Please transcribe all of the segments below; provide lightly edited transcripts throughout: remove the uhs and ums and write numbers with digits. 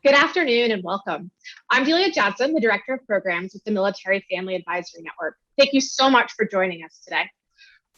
Good afternoon and welcome. I'm Delia Johnson, the Director of Programs with the Military Family Advisory Network. Thank you so much for joining us today.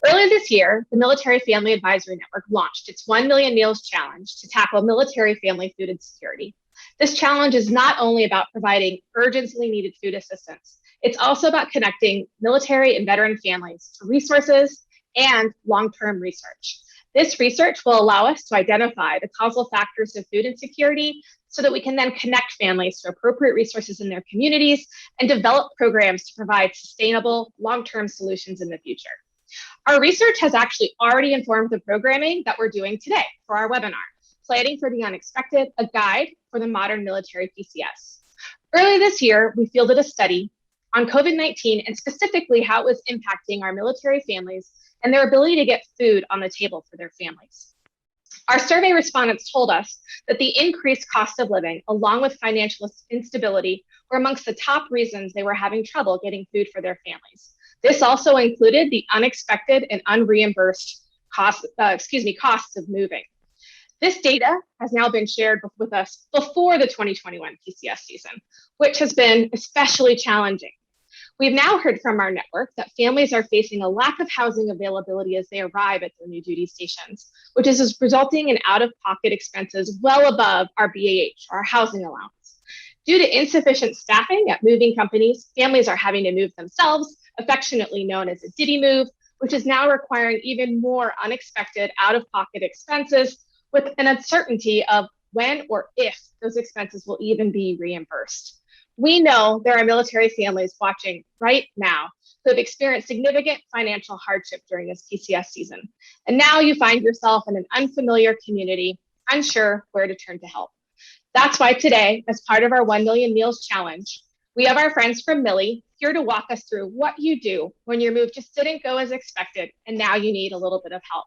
Earlier this year, the Military Family Advisory Network launched its 1 Million Meals Challenge to tackle military family food insecurity. This challenge is not only about providing urgently needed food assistance, it's also about connecting military and veteran families to resources and long-term research. This research will allow us to identify the causal factors of food insecurity so that we can then connect families to appropriate resources in their communities and develop programs to provide sustainable long-term solutions in the future. Our research has actually already informed the programming that we're doing today for our webinar, Planning for the Unexpected, a Guide for the Modern Military PCS. Earlier this year, we fielded a study on COVID-19 and specifically how it was impacting our military families and their ability to get food on the table for their families. Our survey respondents told us that the increased cost of living, along with financial instability, were amongst the top reasons they were having trouble getting food for their families. This also included the unexpected and unreimbursed costs of moving. This data has now been shared with us before the 2021 PCS season, which has been especially challenging. We've now heard from our network that families are facing a lack of housing availability as they arrive at their new duty stations, which is resulting in out-of-pocket expenses well above our BAH, our housing allowance. Due to insufficient staffing at moving companies, families are having to move themselves, affectionately known as a DITY move, which is now requiring even more unexpected out-of-pocket expenses with an uncertainty of when or if those expenses will even be reimbursed. We know there are military families watching right now who have experienced significant financial hardship during this PCS season. And now you find yourself in an unfamiliar community, unsure where to turn to help. That's why today, as part of our 1 Million Meals Challenge, we have our friends from Millie here to walk us through what you do when your move just didn't go as expected and now you need a little bit of help.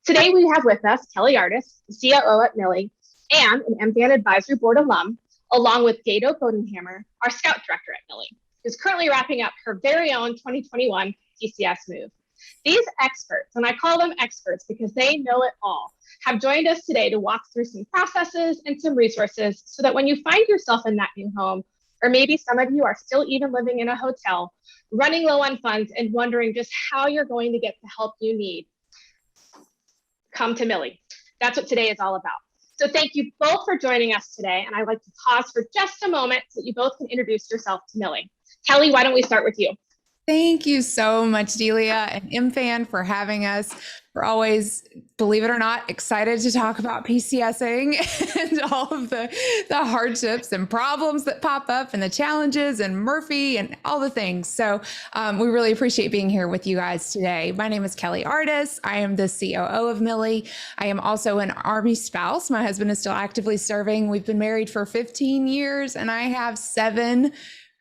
Today we have with us Kelly Artis, the COO at Millie, and an MFAN Advisory Board alum, along with Gato Bodenhammer, our Scout Director at Millie, who's currently wrapping up her very own 2021 PCS move. These experts, and I call them experts because they know it all, have joined us today to walk through some processes and some resources so that when you find yourself in that new home, or maybe some of you are still even living in a hotel, running low on funds and wondering just how you're going to get the help you need, come to Millie. That's what today is all about. So thank you both for joining us today. And I'd like to pause for just a moment so that you both can introduce yourself to Millie. Kelly, why don't we start with you? Thank you so much, Delia and MFAN, for having us. We're always, believe it or not, excited to talk about PCSing and all of the hardships and problems that pop up and the challenges and Murphy and all the things. So we really appreciate being here with you guys today. My name is Kelly Artis. I am the COO of Millie. I am also an Army spouse. My husband is still actively serving. We've been married for 15 years and I have 7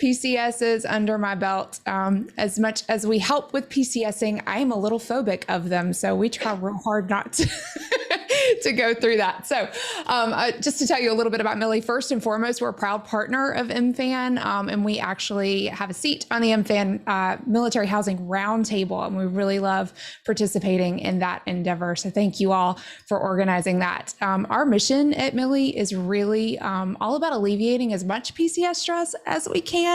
PCSs under my belt. As much as we help with PCSing, I am a little phobic of them. So we try real hard not to, to go through that. So just to tell you a little bit about Millie, first and foremost, we're a proud partner of MFAN, and we actually have a seat on the MFAN Military Housing Roundtable, and we really love participating in that endeavor. So thank you all for organizing that. Our mission at Millie is really all about alleviating as much PCS stress as we can.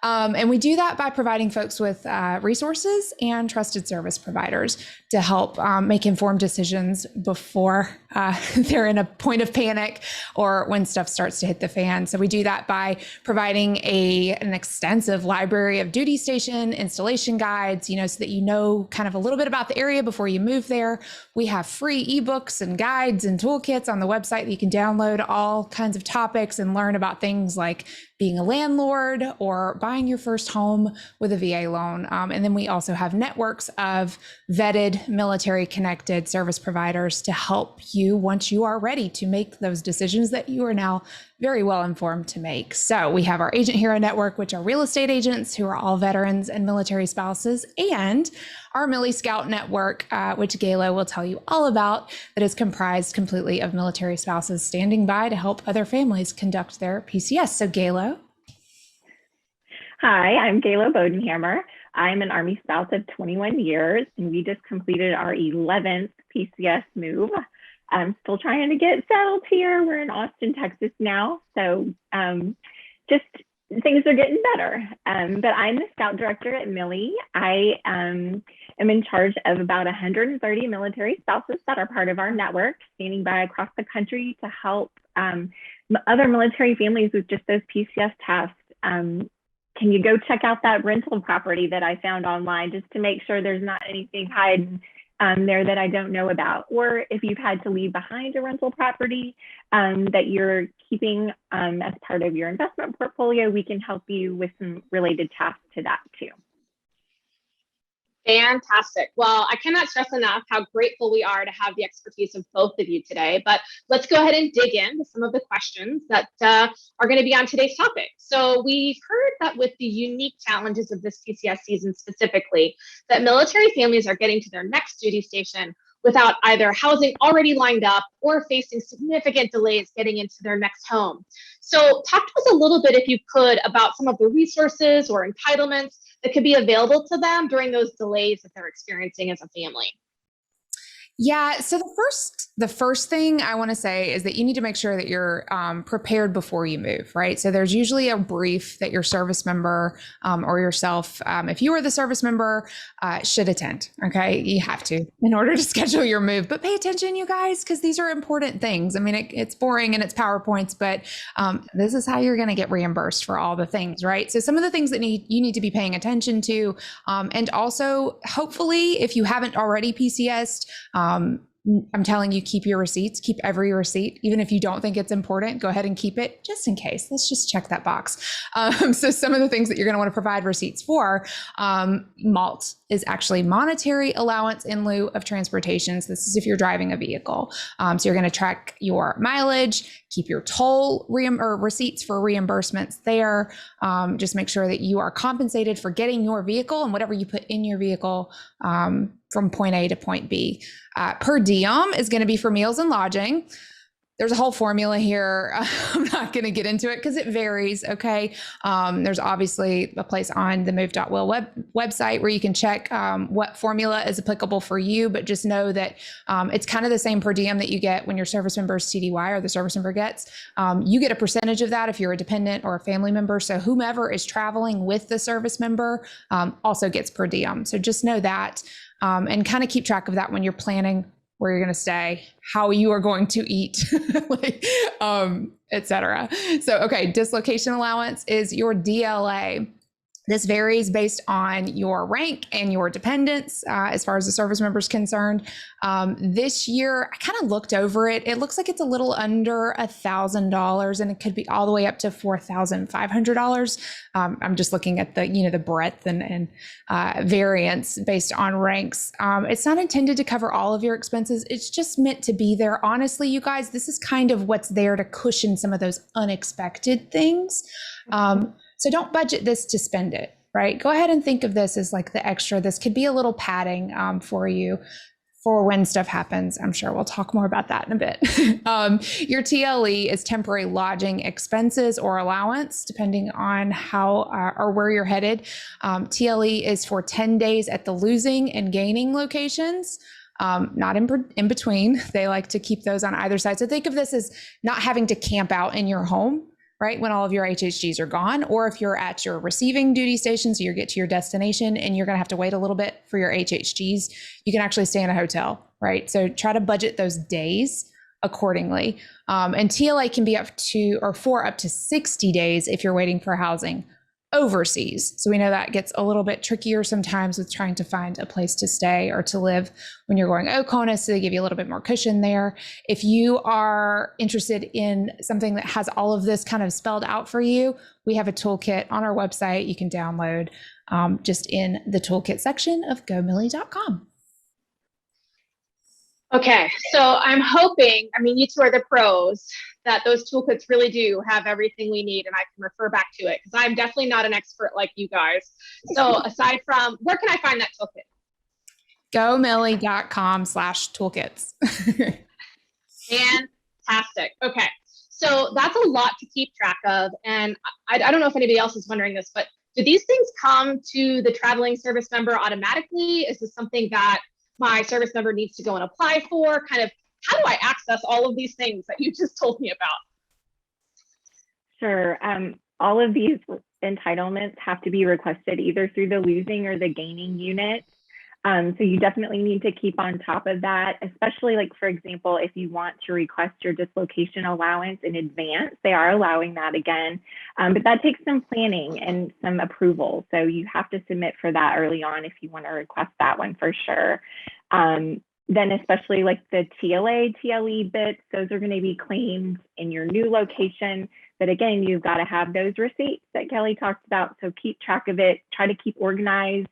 And we do that by providing folks with resources and trusted service providers to help make informed decisions before they're in a point of panic or when stuff starts to hit the fan. So we do that by providing an extensive library of duty station installation guides, so that you know kind of a little bit about the area before you move there. We have free ebooks and guides and toolkits on the website that you can download, all kinds of topics and learn about things like being a landlord or buying your first home with a VA loan. And then we also have networks of vetted military connected service providers to help you once you are ready to make those decisions that you are now very well informed to make. So we have our Agent Hero Network, which are real estate agents who are all veterans and military spouses, and our Millie Scout Network, which Galo will tell you all about, that is comprised completely of military spouses standing by to help other families conduct their PCS. So Galo. Hi, I'm Galo Bodenhammer. I'm an Army spouse of 21 years, and we just completed our 11th PCS move. I'm still trying to get settled here. We're in Austin, Texas now. So just things are getting better. But I'm the scout director at Millie. I am in charge of about 130 military spouses that are part of our network, standing by across the country to help other military families with just those PCS tasks. Can you go check out that rental property that I found online just to make sure there's not anything hiding there that I don't know about? Or if you've had to leave behind a rental property that you're keeping as part of your investment portfolio, we can help you with some related tasks to that too. Fantastic. Well, I cannot stress enough how grateful we are to have the expertise of both of you today, but let's go ahead and dig into some of the questions that are going to be on today's topic. So we've heard that with the unique challenges of this PCS season specifically, that military families are getting to their next duty station without either housing already lined up or facing significant delays getting into their next home. So talk to us a little bit, if you could, about some of the resources or entitlements that could be available to them during those delays that they're experiencing as a family. Yeah. So the first thing I want to say is that you need to make sure that you're prepared before you move, right? So there's usually a brief that your service member or yourself, if you are the service member, should attend. Okay, you have to in order to schedule your move. But pay attention, you guys, because these are important things. I mean, it's boring and it's PowerPoints, but this is how you're going to get reimbursed for all the things, right? So some of the things that you need to be paying attention to, and also hopefully, if you haven't already PCS'd, I'm telling you, keep your receipts, keep every receipt. Even if you don't think it's important, go ahead and keep it just in case. Let's just check that box. So some of the things that you're going to want to provide receipts for, MALT is actually monetary allowance in lieu of transportation. So this is if you're driving a vehicle. So you're going to track your mileage, keep your toll or receipts for reimbursements there. Just make sure that you are compensated for getting your vehicle and whatever you put in your vehicle from point A to point B. Per diem is going to be for meals and lodging. There's a whole formula here. I'm not going to get into it because it varies. Okay. There's obviously a place on the move.will website where you can check what formula is applicable for you, but just know that it's kind of the same per diem that you get when your service member's TDY or the service member gets. You get a percentage of that if you're a dependent or a family member. So whomever is traveling with the service member also gets per diem. So just know that and kind of keep track of that when you're planning where you're going to stay, how you are going to eat, et cetera. So, okay, dislocation allowance is your DLA. This varies based on your rank and your dependents as far as the service member is concerned. This year, I kind of looked over it. It looks like it's a little under $1,000 and it could be all the way up to $4,500. I'm just looking at the breadth and variance based on ranks. It's not intended to cover all of your expenses. It's just meant to be there. Honestly, you guys, this is kind of what's there to cushion some of those unexpected things. So don't budget this to spend it, right? Go ahead and think of this as like the extra. This could be a little padding for you for when stuff happens. I'm sure we'll talk more about that in a bit. Your TLE is temporary lodging expenses or allowance, depending on how or where you're headed. TLE is for 10 days at the losing and gaining locations. Not in between. They like to keep those on either side. So think of this as not having to camp out in your home, right, when all of your HHGs are gone, or if you're at your receiving duty station, so you get to your destination and you're going to have to wait a little bit for your HHGs, you can actually stay in a hotel, right? So try to budget those days accordingly. And TLA can be up to 60 days if you're waiting for housing overseas. So we know that gets a little bit trickier sometimes with trying to find a place to stay or to live when you're going OCONUS, so they give you a little bit more cushion there. If you are interested in something that has all of this kind of spelled out for you, we have a toolkit on our website you can download just in the toolkit section of gomillie.com. Okay, so I'm hoping, you two are the pros, that those toolkits really do have everything we need and I can refer back to it because I'm definitely not an expert like you guys. So aside from, where can I find that toolkit? gomillie.com/toolkits. Fantastic. Okay, so that's a lot to keep track of. And I don't know if anybody else is wondering this, but do these things come to the traveling service member automatically? Is this something that my service member needs to go and apply for? Kind of how do I access all of these things that you just told me about? Sure. All of these entitlements have to be requested either through the losing or the gaining unit. So you definitely need to keep on top of that, especially like, for example, if you want to request your dislocation allowance in advance, they are allowing that again, but that takes some planning and some approval. So you have to submit for that early on if you want to request that one for sure. Then especially like the TLA, TLE bits, those are going to be claimed in your new location. But again, you've got to have those receipts that Kelly talked about. So keep track of it, try to keep organized.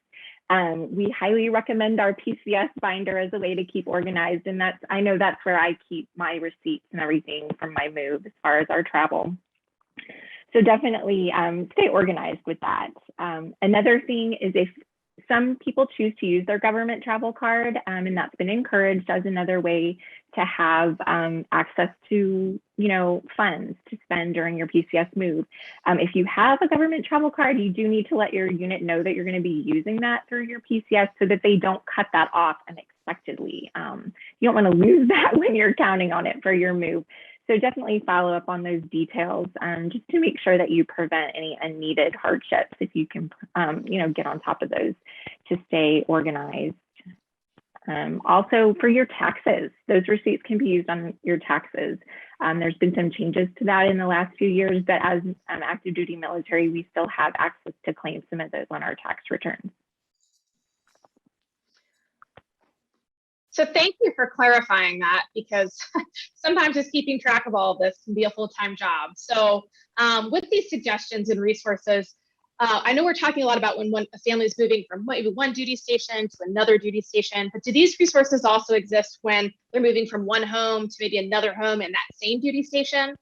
We highly recommend our PCS binder as a way to keep organized. And I know that's where I keep my receipts and everything from my move as far as our travel. So definitely stay organized with that. Another thing is if some people choose to use their government travel card, and that's been encouraged as another way to have access to, funds to spend during your PCS move. If you have a government travel card, you do need to let your unit know that you're going to be using that through your PCS so that they don't cut that off unexpectedly. You don't want to lose that when you're counting on it for your move. So definitely follow up on those details just to make sure that you prevent any unneeded hardships if you can, get on top of those to stay organized. Also for your taxes, those receipts can be used on your taxes. There's been some changes to that in the last few years, but as active duty military, we still have access to claim some of those on our tax returns. So thank you for clarifying that, because sometimes just keeping track of all of this can be a full-time job. So with these suggestions and resources, I know we're talking a lot about when a family is moving from maybe one duty station to another duty station, but do these resources also exist when they're moving from one home to maybe another home in that same duty station?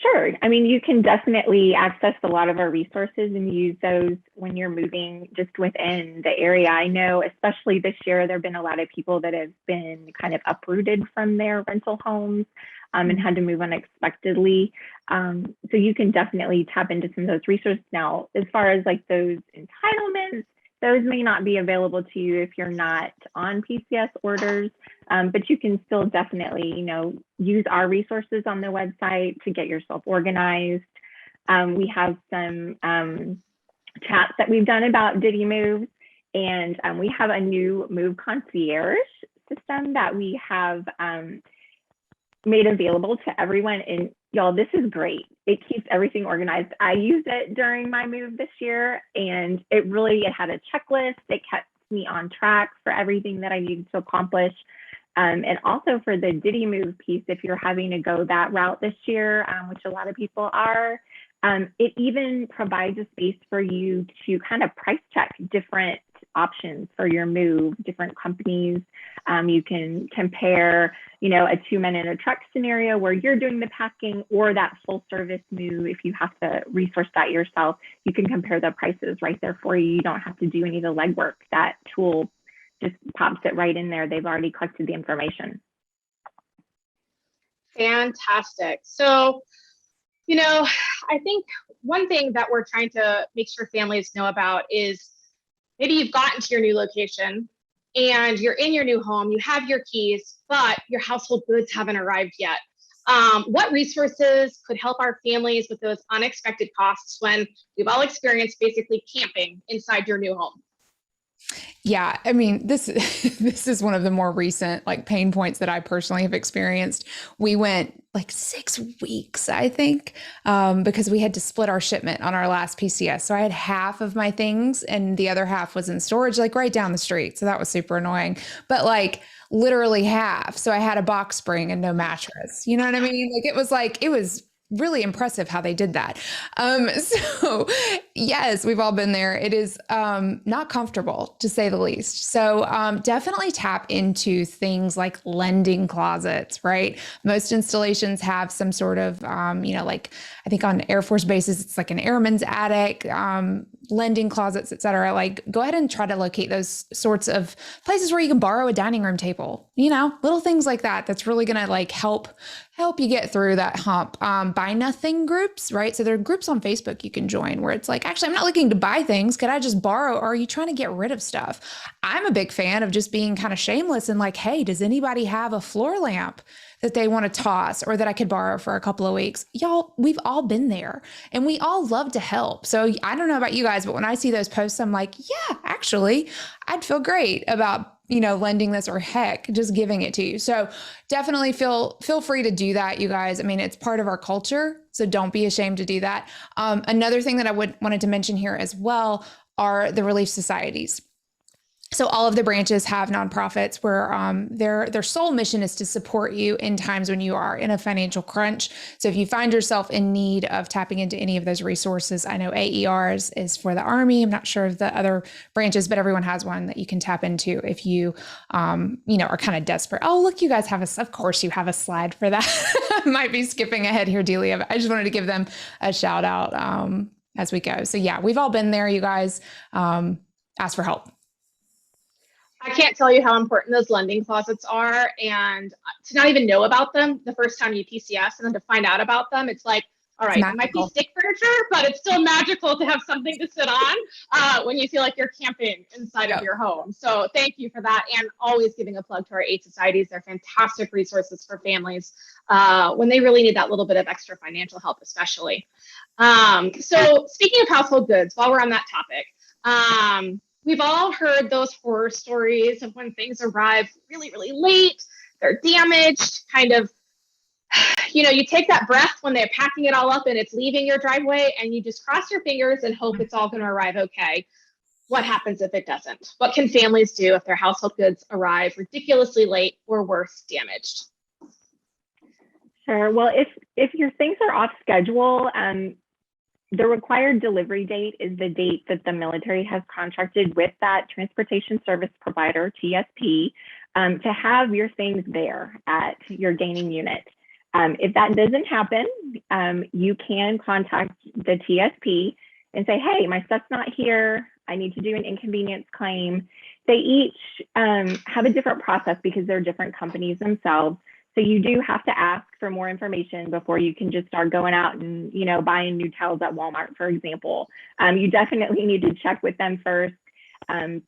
Sure. I mean, you can definitely access a lot of our resources and use those when you're moving just within the area. I know, especially this year, there have been a lot of people that have been kind of uprooted from their rental homes and had to move unexpectedly. So you can definitely tap into some of those resources. Now, as far as like those entitlements, those may not be available to you if you're not on PCS orders, but you can still definitely, use our resources on the website to get yourself organized. We have some chats that we've done about DITY moves, and we have a new move concierge system that we have made available to everyone. And y'all, this is great. It keeps everything organized. I used it during my move this year, and it had a checklist. It kept me on track for everything that I needed to accomplish. And also for the DITY move piece, if you're having to go that route this year, which a lot of people are, it even provides a space for you to kind of price check different options for your move, different companies. You can compare, a 2-men in a truck scenario where you're doing the packing, or that full service move. If you have to resource that yourself, you can compare the prices right there for you. You don't have to do any of the legwork. That tool just pops it right in there. They've already collected the information. Fantastic. So, I think one thing that we're trying to make sure families know about is maybe you've gotten to your new location and you're in your new home, you have your keys, but your household goods haven't arrived yet. What resources could help our families with those unexpected costs when we've all experienced basically camping inside your new home? Yeah, I mean, this is one of the more recent pain points that I personally have experienced. We went 6 weeks, I think, because we had to split our shipment on our last PCS. So I had half of my things and the other half was in storage, right down the street. So that was super annoying, but literally half. So I had a box spring and no mattress. You know what I mean? It was really impressive how they did that. So yes, we've all been there. It is not comfortable, to say the least. So definitely tap into things like lending closets, right? Most installations have some sort of, I think on Air Force bases, it's like an airman's attic, lending closets, et cetera. Go ahead and try to locate those sorts of places where you can borrow a dining room table, little things like that. That's really going to help you get through that hump by buy nothing groups, right? So there are groups on Facebook you can join where it's like, actually, I'm not looking to buy things. Could I just borrow? Or are you trying to get rid of stuff? I'm a big fan of just being kind of shameless and like, hey, does anybody have a floor lamp that they want to toss or that I could borrow for a couple of weeks? Y'all, we've all been there and we all love to help. So I don't know about you guys, but when I see those posts, I'm like, yeah, actually, I'd feel great about, lending this, or heck, just giving it to you. So definitely feel free to do that, you guys. I mean, it's part of our culture, so don't be ashamed to do that. Another thing that I wanted to mention here as well are the relief societies. So all of the branches have nonprofits where their sole mission is to support you in times when you are in a financial crunch. So if you find yourself in need of tapping into any of those resources, I know AERs is for the Army. I'm not sure of the other branches, but everyone has one that you can tap into if you, are kind of desperate. Oh, look, you guys have of course you have a slide for that. Might be skipping ahead here, Delia, but I just wanted to give them a shout out as we go. So yeah, we've all been there, you guys. Ask for help. I can't tell you how important those lending closets are, and to not even know about them the first time you PCS and then to find out about them, it's like, all right, it might be stick furniture, but it's still magical to have something to sit on when you feel like you're camping inside of your home. So thank you for that, and always giving a plug to our aid societies. They're fantastic resources for families when they really need that little bit of extra financial help, especially. So speaking of household goods, while we're on that topic, we've all heard those horror stories of when things arrive really, really late, they're damaged, kind of, you take that breath when they're packing it all up and it's leaving your driveway, and you just cross your fingers and hope it's all going to arrive okay. What happens if it doesn't? What can families do if their household goods arrive ridiculously late or worse, damaged? Sure. Well, if your things are off schedule, the required delivery date is the date that the military has contracted with that transportation service provider, TSP, to have your things there at your gaining unit. If that doesn't happen, you can contact the TSP and say, hey, my stuff's not here. I need to do an inconvenience claim. They each have a different process because they're different companies themselves. So you do have to ask for more information before you can just start going out and, buying new towels at Walmart, for example. You definitely need to check with them first,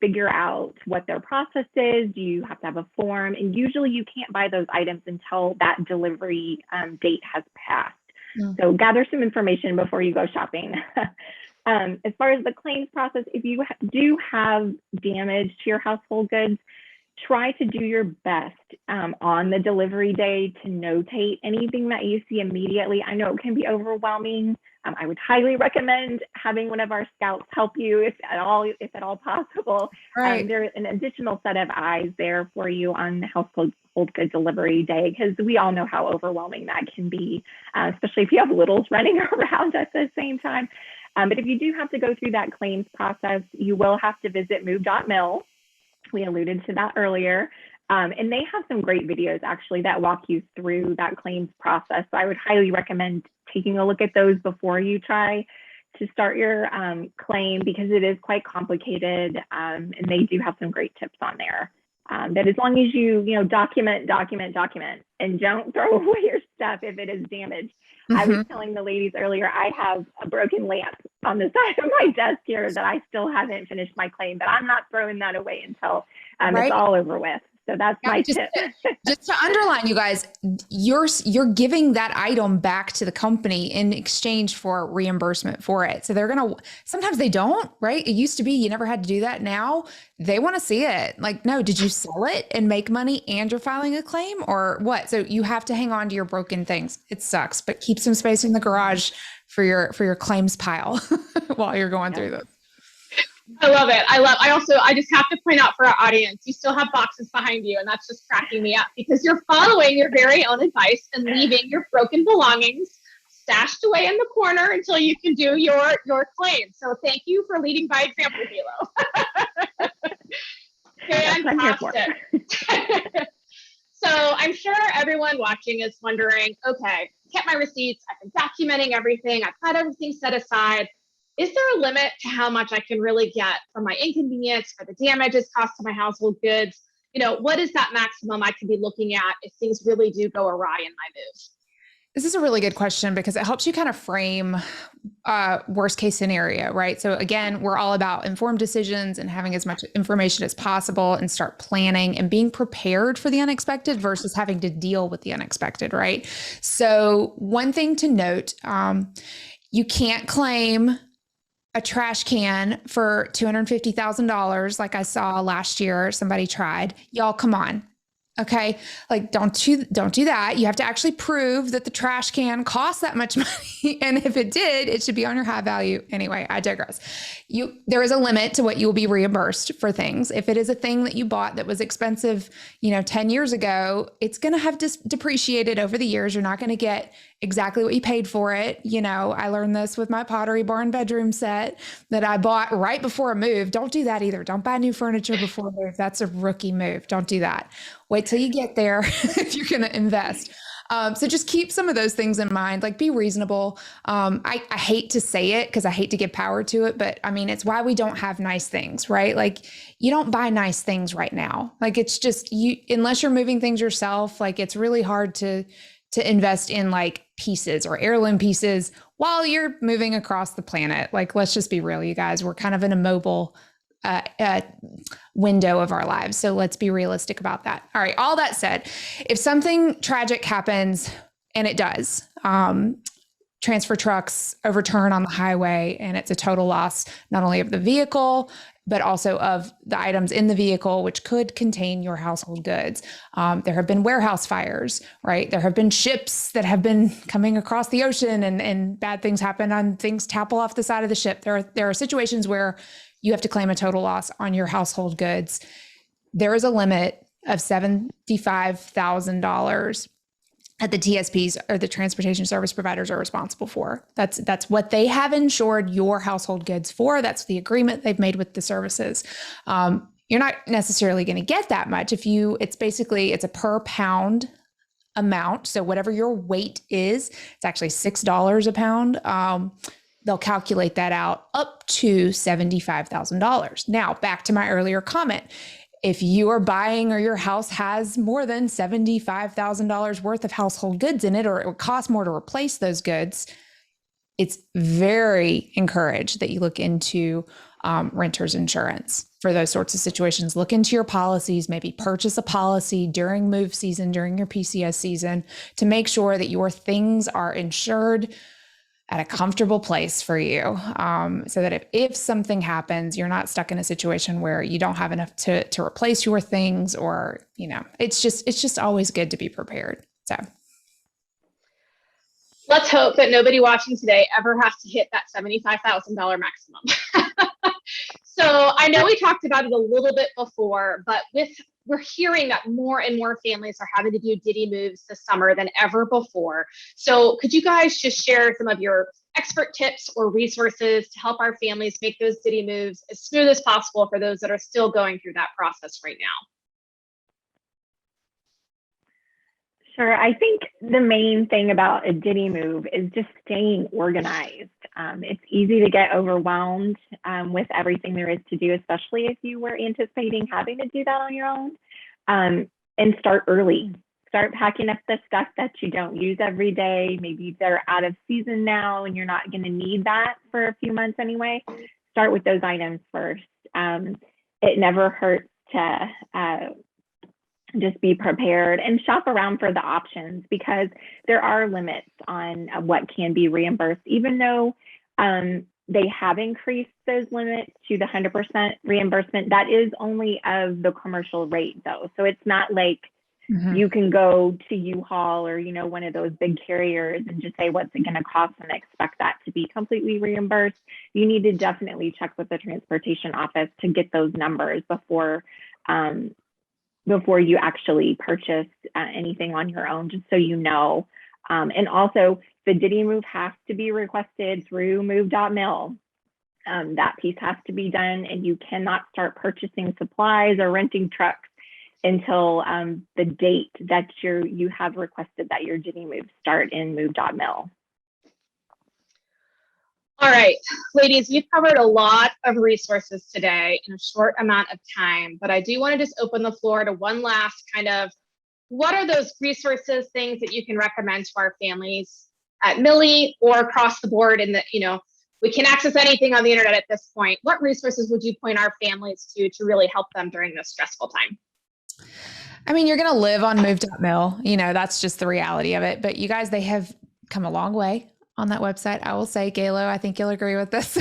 figure out what their process is. Do you have to have a form? And usually you can't buy those items until that delivery date has passed. So gather some information before you go shopping. As far as the claims process, if you do have damage to your household goods, try to do your best on the delivery day to notate anything that you see immediately. I know it can be overwhelming. I would highly recommend having one of our scouts help you if at all possible. Right. There's an additional set of eyes there for you on the household good delivery day, because we all know how overwhelming that can be, especially if you have littles running around at the same time. But if you do have to go through that claims process, you will have to visit move.mil. We alluded to that earlier. And they have some great videos actually that walk you through that claims process. So I would highly recommend taking a look at those before you try to start your claim, because it is quite complicated. And they do have some great tips on there. That as long as you document, and don't throw away your stuff if it is damaged. I was telling the ladies earlier, I have a broken lamp on the side of my desk here that I still haven't finished my claim, but I'm not throwing that away until it's all over with. So that's my tip. Just to underline, you guys, you're giving that item back to the company in exchange for reimbursement for it. So they're sometimes they don't, right? It used to be you never had to do that. Now they want to see it. Like, no, did you sell it and make money and you're filing a claim or what? So you have to hang on to your broken things. It sucks, but keep some space in the garage for your claims pile while you're going through this. I love it. I just have to point out for our audience, you still have boxes behind you, and that's just cracking me up because you're following your very own advice and leaving your broken belongings stashed away in the corner until you can do your claim. So thank you for leading by example, Dilo. Fantastic. So I'm sure everyone watching is wondering, okay, kept my receipts, I've been documenting everything, I've got everything set aside. Is there a limit to how much I can really get for my inconvenience, for the damages caused to my household goods? What is that maximum I could be looking at if things really do go awry in my move? This is a really good question because it helps you kind of frame worst case scenario, right? So again, we're all about informed decisions and having as much information as possible and start planning and being prepared for the unexpected versus having to deal with the unexpected, right? So one thing to note, you can't claim a trash can for $250,000 like I saw last year. Somebody tried. Y'all, come on. Okay. Like, don't do that. You have to actually prove that the trash can cost that much money. And if it did, it should be on your high value. Anyway, I digress. There is a limit to what you will be reimbursed for things. If it is a thing that you bought that was expensive, 10 years ago, it's going to have depreciated over the years. You're not going to get exactly what you paid for it. I learned this with my Pottery Barn bedroom set that I bought right before a move. Don't do that either. Don't buy new furniture before a move. That's a rookie move. Don't do that. Wait till you get there if you're going to invest. So just keep some of those things in mind, like be reasonable. I hate to say it because I hate to give power to it, but I mean, it's why we don't have nice things, right? Like you don't buy nice things right now. Like it's just unless you're moving things yourself, like it's really hard to invest in like pieces or heirloom pieces while you're moving across the planet. Like, let's just be real, you guys, we're kind of in a mobile window of our lives. So let's be realistic about that. All right. All that said, if something tragic happens, and it does, transfer trucks overturn on the highway and it's a total loss, not only of the vehicle, but also of the items in the vehicle, which could contain your household goods. There have been warehouse fires, right? There have been ships that have been coming across the ocean and bad things happen and things topple off the side of the ship. There are situations where you have to claim a total loss on your household goods. There is a limit of $75,000 that the TSPs or the transportation service providers are responsible for. That's what they have insured your household goods for. That's the agreement they've made with the services. You're not necessarily going to get that much it's a per pound amount. So whatever your weight is, it's actually $6 a pound. They'll calculate that out up to $75,000. Now, back to my earlier comment. If you are buying or your house has more than $75,000 worth of household goods in it, or it would cost more to replace those goods, it's very encouraged that you look into renter's insurance for those sorts of situations. Look into your policies, maybe purchase a policy during move season, during your PCS season, to make sure that your things are insured at a comfortable place for you, so that if something happens, you're not stuck in a situation where you don't have enough to replace your things, or it's just always good to be prepared. So let's hope that nobody watching today ever has to hit that $75,000 maximum. So I know we talked about it a little bit before, but we're hearing that more and more families are having to do DITY moves this summer than ever before. So could you guys just share some of your expert tips or resources to help our families make those DITY moves as smooth as possible for those that are still going through that process right now? Sure. I think the main thing about a DITY move is just staying organized. It's easy to get overwhelmed with everything there is to do, especially if you were anticipating having to do that on your own. And start early. Start packing up the stuff that you don't use every day. Maybe they're out of season now and you're not going to need that for a few months anyway. Start with those items first. It never hurts to just be prepared and shop around for the options, because there are limits on what can be reimbursed, even though they have increased those limits to the 100% reimbursement. That is only of the commercial rate though. So it's not like you can go to U-Haul or, one of those big carriers and just say, what's it going to cost, and expect that to be completely reimbursed. You need to definitely check with the transportation office to get those numbers before you actually purchase anything on your own, just so you know. And also, the DITY move has to be requested through move.mil. That piece has to be done, and you cannot start purchasing supplies or renting trucks until the date that you have requested that your DITY move start in move.mil. All right, ladies, we've covered a lot of resources today in a short amount of time, but I do want to just open the floor to one last kind of what are those resources, things that you can recommend to our families at Millie or across the board? And that, we can access anything on the internet at this point. What resources would you point our families to really help them during this stressful time? I mean, you're going to live on move.mil. That's just the reality of it. But you guys, they have come a long way on that website. I will say, Galo, I think you'll agree with this.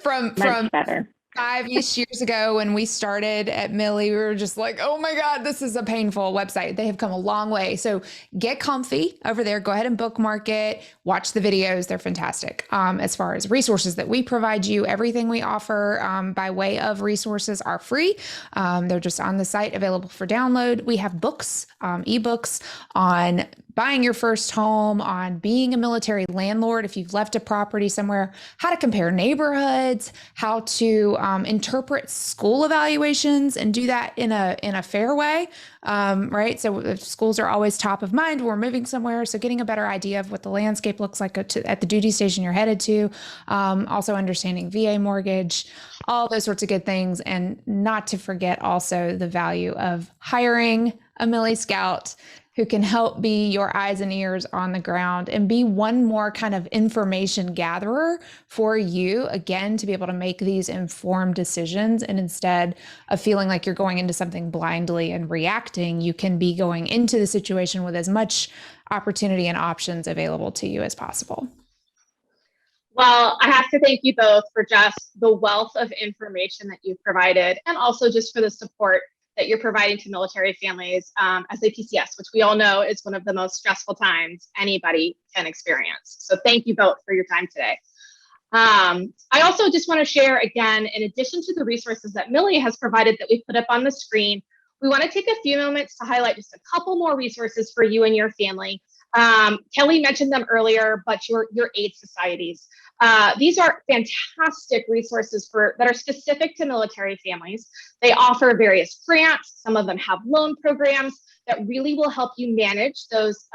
From better. 5-ish years ago when we started at Millie, we were just like, oh my God, this is a painful website. They have come a long way. So get comfy over there. Go ahead and bookmark it. Watch the videos. They're fantastic. As far as resources that we provide you, everything we offer by way of resources are free. They're just on the site, available for download. We have books, ebooks on buying your first home, on being a military landlord if you've left a property somewhere, how to compare neighborhoods, how to interpret school evaluations and do that in a fair way, right? So schools are always top of mind when we're moving somewhere. So getting a better idea of what the landscape looks like at the duty station you're headed to, also understanding VA mortgage, all those sorts of good things. And not to forget also the value of hiring a Millie Scout who can help be your eyes and ears on the ground and be one more kind of information gatherer for you, again, to be able to make these informed decisions. And instead of feeling like you're going into something blindly and reacting, you can be going into the situation with as much opportunity and options available to you as possible. Well, I have to thank you both for just the wealth of information that you've provided, and also just for the support that you're providing to military families as a PCS, which we all know is one of the most stressful times anybody can experience. So thank you both for your time today. I also just want to share again, in addition to the resources that Millie has provided that we put up on the screen, we want to take a few moments to highlight just a couple more resources for you and your family. Kelly mentioned them earlier, but your aid societies. These are fantastic resources that are specific to military families. They offer various grants. Some of them have loan programs that really will help you manage those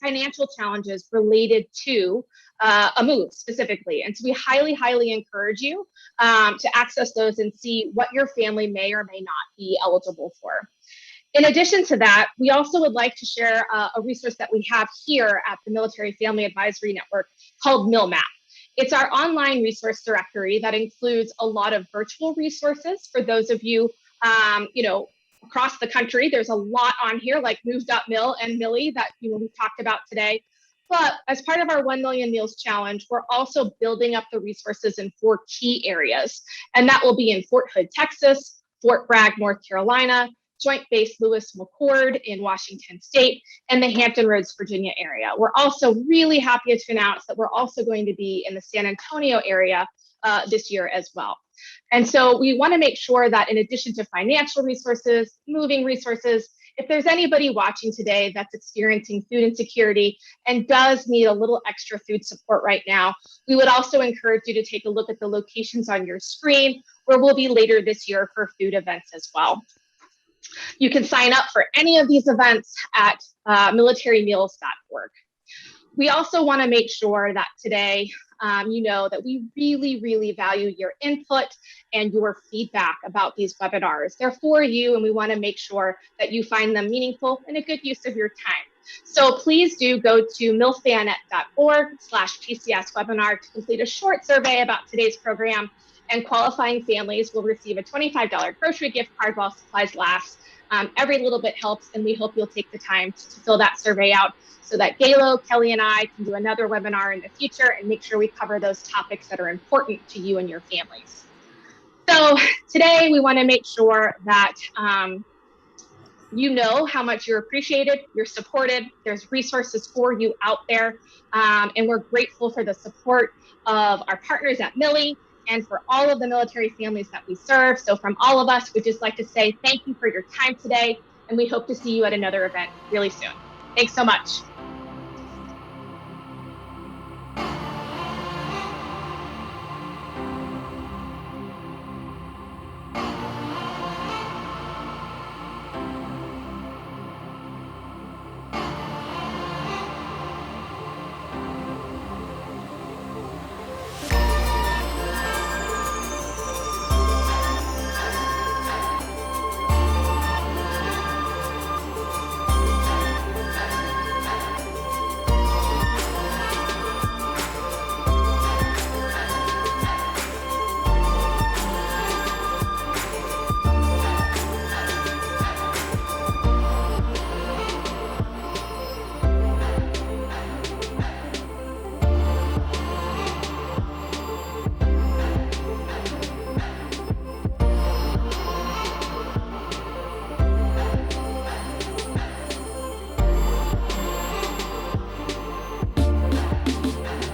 financial challenges related to a move specifically. And so we highly, highly encourage you to access those and see what your family may or may not be eligible for. In addition to that, we also would like to share a resource that we have here at the Military Family Advisory Network called MilMap. It's our online resource directory that includes a lot of virtual resources for those of you, across the country. There's a lot on here like Move.mil and Millie that we've talked about today. But as part of our 1 Million Meals Challenge, we're also building up the resources in 4 key areas. And that will be in Fort Hood, Texas, Fort Bragg, North Carolina, Joint Base Lewis McChord in Washington State, and the Hampton Roads, Virginia area. We're also really happy to announce that we're also going to be in the San Antonio area this year as well. And so we want to make sure that in addition to financial resources, moving resources, if there's anybody watching today that's experiencing food insecurity and does need a little extra food support right now, we would also encourage you to take a look at the locations on your screen where we'll be later this year for food events as well. You can sign up for any of these events at militarymeals.org. We also want to make sure that today, that we really, really value your input and your feedback about these webinars. They're for you, and we want to make sure that you find them meaningful and a good use of your time. So please do go to milfanet.org/PCS webinar to complete a short survey about today's program, and qualifying families will receive a $25 grocery gift card while supplies last. Every little bit helps, and we hope you'll take the time to fill that survey out so that Galo, Kelly, and I can do another webinar in the future and make sure we cover those topics that are important to you and your families. So today we want to make sure that you know how much you're appreciated, you're supported, there's resources for you out there, and we're grateful for the support of our partners at Millie and for all of the military families that we serve. So from all of us, we'd just like to say thank you for your time today, and we hope to see you at another event really soon. Thanks so much.